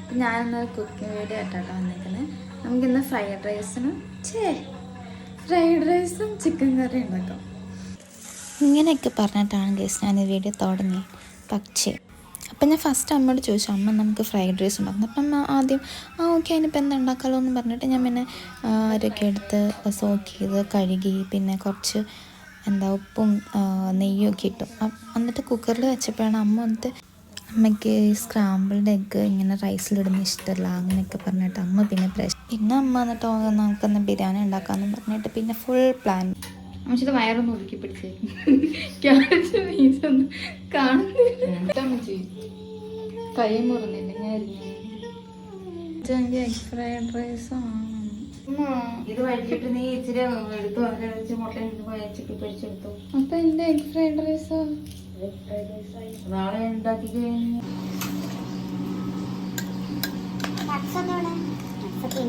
അപ്പം ഞാനൊന്ന് cooking video ആയിട്ടാണ് വന്നിരിക്കുന്നത്. നമുക്കിന്ന് ഫ്രൈഡ് റൈസും ചിക്കൻ കറി ഉണ്ടാക്കാം. ഇങ്ങനെയൊക്കെ പറഞ്ഞിട്ടാണ് ഗൈസ് ഞാൻ ഈ വീഡിയോ തുടങ്ങി. പക്ഷേ അപ്പം ഞാൻ ഫസ്റ്റ് അമ്മയോട് ചോദിച്ചു, അമ്മ നമുക്ക് ഫ്രൈഡ് റൈസ് ഉണ്ടാക്കുന്നു. അപ്പം അമ്മ ആദ്യം ഓക്കെ അതിനിപ്പോൾ എന്താ ഉണ്ടാക്കാമല്ലോ എന്ന് പറഞ്ഞിട്ട് ഞാൻ പിന്നെ അരൊക്കെ എടുത്ത് സോക്ക് ചെയ്ത് കഴുകി പിന്നെ കുറച്ച് ഉപ്പും നെയ്യൊക്കെ ഇട്ടു. എന്നിട്ട് കുക്കറിൽ വെച്ചപ്പോഴാണ് അമ്മ വന്നിട്ട് അമ്മയ്ക്ക് സ്ക്രാമ്പിൾഡ് എഗ്ഗ് ഇങ്ങനെ റൈസിലിടുന്ന ഇഷ്ടമല്ല അങ്ങനെയൊക്കെ പറഞ്ഞിട്ട് അമ്മ പിന്നെ അമ്മ വന്നിട്ട് നമുക്കൊന്ന് ബിരിയാണി ഉണ്ടാക്കാമെന്ന് പറഞ്ഞിട്ട് പിന്നെ ഫുൾ പ്ലാൻ. അമ്മച്ചത് വയറൊന്നും ഒതുക്കി പിടിച്ചേക്കും. ക്യാരറ്റ് മീനൊന്നും കാണുന്നില്ല. കൈ മുറിഞ്ഞില്ല ഞാൻ എഗ് ഫ്രൈഡ് റൈസാണ്. ഇത് വഴിച്ചിട്ട് നീ ഇച്ചിരി എടുത്തു വെച്ച് മുട്ട പൊരിച്ചെടുത്തു. അപ്പൊ എന്റെ എഗ് ഫ്രൈഡ് റൈസോ? നാളെ ഉണ്ടാക്കി കഴിഞ്ഞു. നട്സൊക്കെ